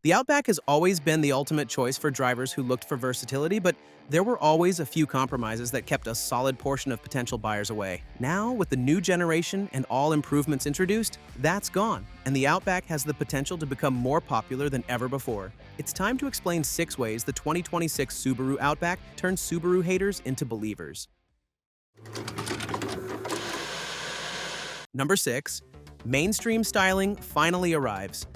The Outback has always been the ultimate choice for drivers who looked for versatility, but there were always a few compromises that kept a solid portion of potential buyers away. Now, with the new generation and all improvements introduced, that's gone, and the Outback has the potential to become more popular than ever before. It's time to explain 6 ways the 2026 Subaru Outback turns Subaru haters into believers. Number 6. Mainstream styling finally arrives.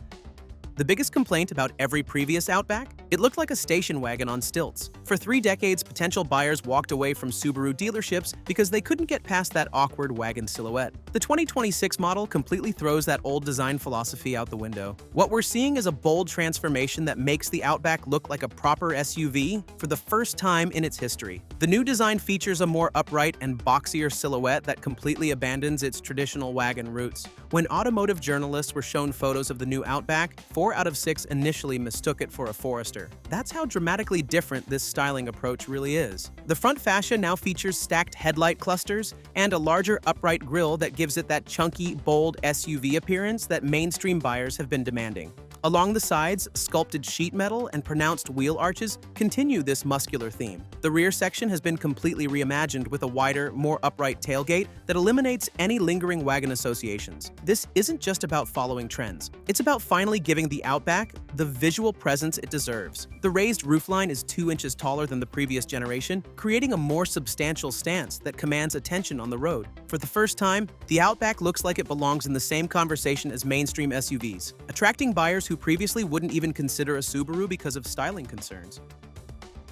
The biggest complaint about every previous Outback? It looked like a station wagon on stilts. For 3 decades, potential buyers walked away from Subaru dealerships because they couldn't get past that awkward wagon silhouette. The 2026 model completely throws that old design philosophy out the window. What we're seeing is a bold transformation that makes the Outback look like a proper SUV for the first time in its history. The new design features a more upright and boxier silhouette that completely abandons its traditional wagon roots. When automotive journalists were shown photos of the new Outback, 4 out of 6 initially mistook it for a Forester. That's how dramatically different this styling approach really is. The front fascia now features stacked headlight clusters and a larger upright grille that gives it that chunky, bold SUV appearance that mainstream buyers have been demanding. Along the sides, sculpted sheet metal and pronounced wheel arches continue this muscular theme. The rear section has been completely reimagined with a wider, more upright tailgate that eliminates any lingering wagon associations. This isn't just about following trends. It's about finally giving the Outback the visual presence it deserves. The raised roofline is 2 inches taller than the previous generation, creating a more substantial stance that commands attention on the road. For the first time, the Outback looks like it belongs in the same conversation as mainstream SUVs, attracting buyers who previously wouldn't even consider a Subaru because of styling concerns.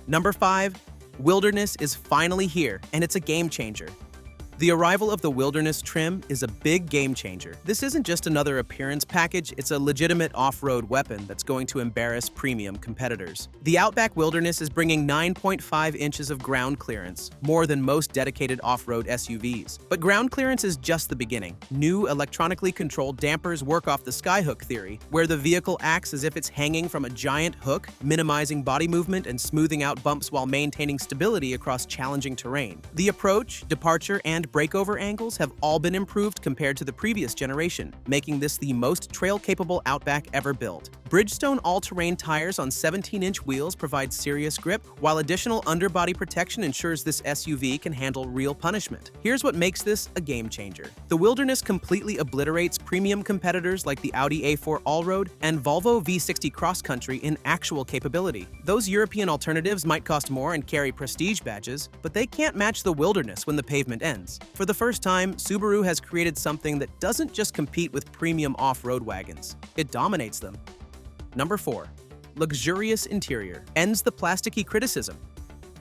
Number 5. Wilderness is finally here, and it's a game changer. The arrival of the Wilderness trim is a big game changer. This isn't just another appearance package, it's a legitimate off-road weapon that's going to embarrass premium competitors. The Outback Wilderness is bringing 9.5 inches of ground clearance, more than most dedicated off-road SUVs. But ground clearance is just the beginning. New electronically controlled dampers work off the skyhook theory, where the vehicle acts as if it's hanging from a giant hook, minimizing body movement and smoothing out bumps while maintaining stability across challenging terrain. The approach, departure, and breakover angles have all been improved compared to the previous generation, making this the most trail-capable Outback ever built. Bridgestone all-terrain tires on 17-inch wheels provide serious grip, while additional underbody protection ensures this SUV can handle real punishment. Here's what makes this a game-changer. The Wilderness completely obliterates premium competitors like the Audi A4 Allroad and Volvo V60 Cross Country in actual capability. Those European alternatives might cost more and carry prestige badges, but they can't match the Wilderness when the pavement ends. For the first time, Subaru has created something that doesn't just compete with premium off-road wagons. It dominates them. Number 4. Luxurious interior ends the plasticky criticism.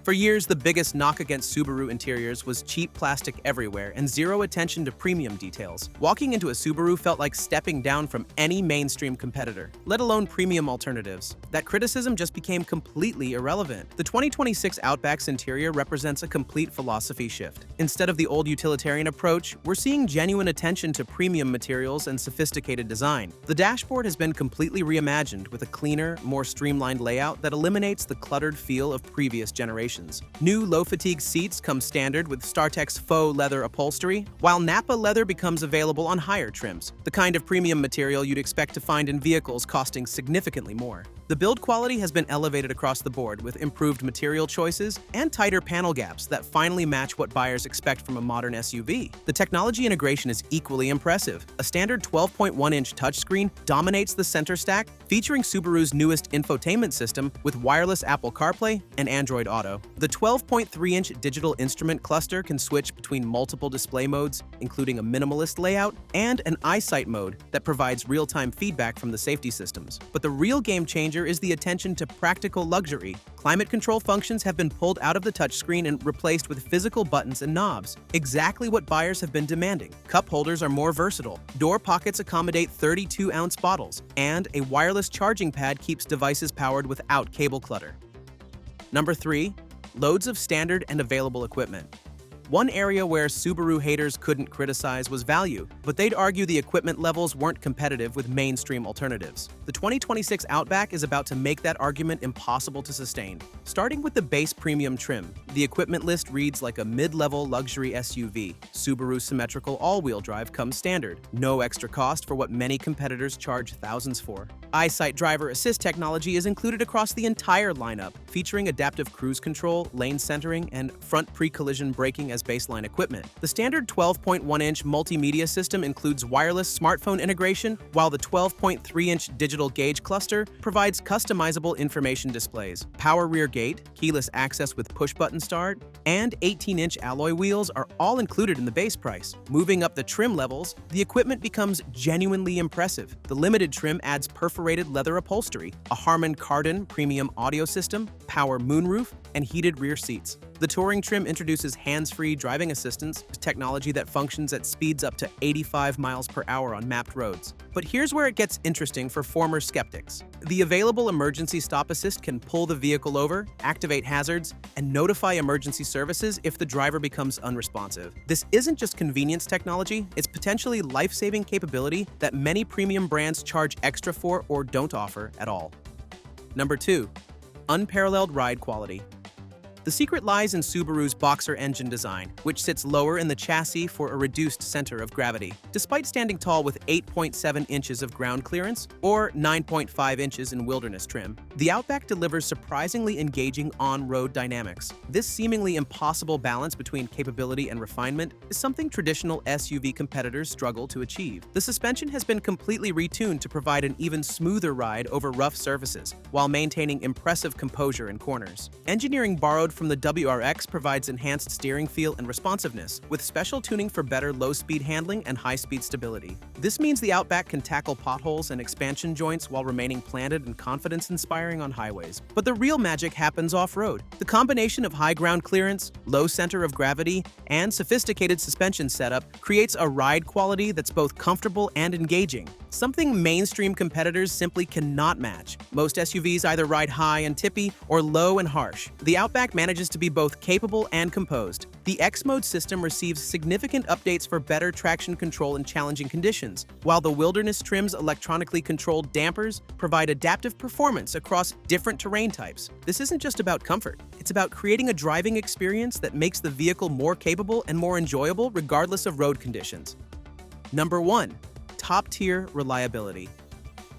For years, the biggest knock against Subaru interiors was cheap plastic everywhere and zero attention to premium details. Walking into a Subaru felt like stepping down from any mainstream competitor, let alone premium alternatives. That criticism just became completely irrelevant. The 2026 Outback's interior represents a complete philosophy shift. Instead of the old utilitarian approach, we're seeing genuine attention to premium materials and sophisticated design. The dashboard has been completely reimagined with a cleaner, more streamlined layout that eliminates the cluttered feel of previous generations. New low-fatigue seats come standard with StarTech's faux leather upholstery, while Nappa leather becomes available on higher trims, the kind of premium material you'd expect to find in vehicles costing significantly more. The build quality has been elevated across the board with improved material choices and tighter panel gaps that finally match what buyers expect from a modern SUV. The technology integration is equally impressive. A standard 12.1-inch touchscreen dominates the center stack, featuring Subaru's newest infotainment system with wireless Apple CarPlay and Android Auto. The 12.3-inch digital instrument cluster can switch between multiple display modes, including a minimalist layout and an eyesight mode that provides real-time feedback from the safety systems. But the real game changer is the attention to practical luxury. Climate control functions have been pulled out of the touchscreen and replaced with physical buttons and knobs, exactly what buyers have been demanding. Cup holders are more versatile, door pockets accommodate 32-ounce bottles, and a wireless charging pad keeps devices powered without cable clutter. Number 3. Loads of standard and available equipment. One area where Subaru haters couldn't criticize was value, but they'd argue the equipment levels weren't competitive with mainstream alternatives. The 2026 Outback is about to make that argument impossible to sustain. Starting with the base premium trim, the equipment list reads like a mid-level luxury SUV. Subaru's symmetrical all-wheel drive comes standard, no extra cost for what many competitors charge thousands for. EyeSight driver assist technology is included across the entire lineup, featuring adaptive cruise control, lane centering, and front pre-collision braking as baseline equipment. The standard 12.1-inch multimedia system includes wireless smartphone integration, while the 12.3-inch digital gauge cluster provides customizable information displays. Power rear gate, keyless access with push-button start, and 18-inch alloy wheels are all included in the base price. Moving up the trim levels, the equipment becomes genuinely impressive. The limited trim adds perforated leather upholstery, a Harman Kardon premium audio system, power moonroof, and heated rear seats. The touring trim introduces hands-free driving assistance, technology that functions at speeds up to 85 miles per hour on mapped roads. But here's where it gets interesting for former skeptics. The available emergency stop assist can pull the vehicle over, activate hazards, and notify emergency services if the driver becomes unresponsive. This isn't just convenience technology, it's potentially life-saving capability that many premium brands charge extra for or don't offer at all. Number 2. Unparalleled ride quality. The secret lies in Subaru's Boxer engine design, which sits lower in the chassis for a reduced center of gravity. Despite standing tall with 8.7 inches of ground clearance, or 9.5 inches in wilderness trim, the Outback delivers surprisingly engaging on-road dynamics. This seemingly impossible balance between capability and refinement is something traditional SUV competitors struggle to achieve. The suspension has been completely retuned to provide an even smoother ride over rough surfaces, while maintaining impressive composure in corners. Engineering borrowed from the WRX provides enhanced steering feel and responsiveness, with special tuning for better low-speed handling and high-speed stability. This means the Outback can tackle potholes and expansion joints while remaining planted and confidence-inspiring on highways. But the real magic happens off-road. The combination of high ground clearance, low center of gravity, and sophisticated suspension setup creates a ride quality that's both comfortable and engaging, something mainstream competitors simply cannot match. Most SUVs either ride high and tippy or low and harsh. The Outback manages to be both capable and composed. The X-Mode system receives significant updates for better traction control in challenging conditions, while the Wilderness trim's electronically controlled dampers provide adaptive performance across different terrain types. This isn't just about comfort, it's about creating a driving experience that makes the vehicle more capable and more enjoyable regardless of road conditions. Number 1. Top-tier reliability.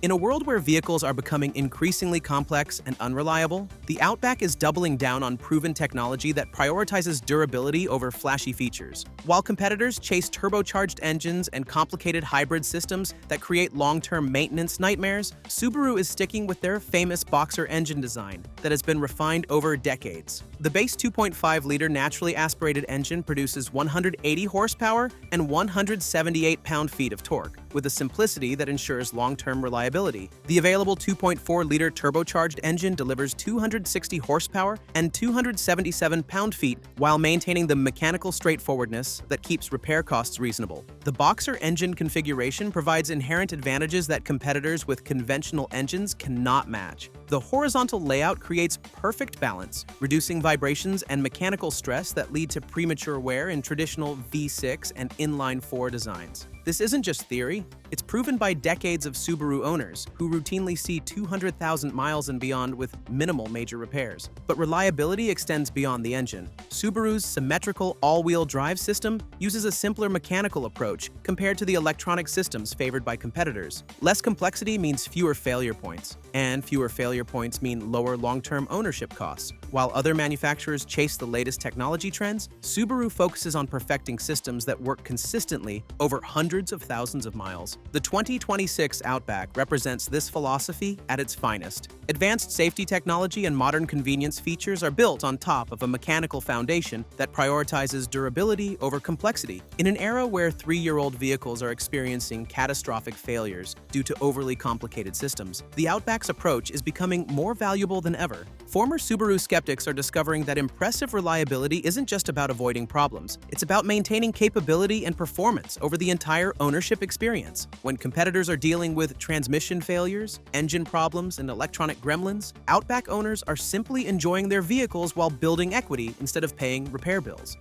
In a world where vehicles are becoming increasingly complex and unreliable, the Outback is doubling down on proven technology that prioritizes durability over flashy features. While competitors chase turbocharged engines and complicated hybrid systems that create long-term maintenance nightmares, Subaru is sticking with their famous Boxer engine design that has been refined over decades. The base 2.5-liter naturally aspirated engine produces 180 horsepower and 178 pound-feet of torque, with a simplicity that ensures long-term reliability. The available 2.4-liter turbocharged engine delivers 260 horsepower and 277 pound-feet while maintaining the mechanical straightforwardness that keeps repair costs reasonable. The Boxer engine configuration provides inherent advantages that competitors with conventional engines cannot match. The horizontal layout creates perfect balance, reducing vibrations and mechanical stress that lead to premature wear in traditional V6 and inline-4 designs. This isn't just theory, it's proven by decades of Subaru owners who routinely see 200,000 miles and beyond with minimal major repairs. But reliability extends beyond the engine. Subaru's symmetrical all-wheel drive system uses a simpler mechanical approach compared to the electronic systems favored by competitors. Less complexity means fewer failure points, and fewer failure points mean lower long-term ownership costs. While other manufacturers chase the latest technology trends, Subaru focuses on perfecting systems that work consistently over hundreds of thousands of miles. The 2026 Outback represents this philosophy at its finest. Advanced safety technology and modern convenience features are built on top of a mechanical foundation that prioritizes durability over complexity. In an era where 3-year-old vehicles are experiencing catastrophic failures due to overly complicated systems, the Outback's approach is becoming more valuable than ever. Former Subaru skeptics are discovering that impressive reliability isn't just about avoiding problems, it's about maintaining capability and performance over the entire ownership experience. When competitors are dealing with transmission failures, engine problems, and electronic gremlins, Outback owners are simply enjoying their vehicles while building equity instead of paying repair bills.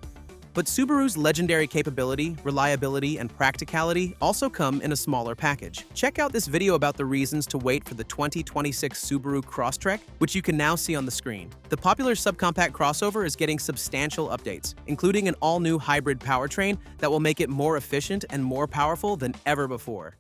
But Subaru's legendary capability, reliability, and practicality also come in a smaller package. Check out this video about the reasons to wait for the 2026 Subaru Crosstrek, which you can now see on the screen. The popular subcompact crossover is getting substantial updates, including an all-new hybrid powertrain that will make it more efficient and more powerful than ever before.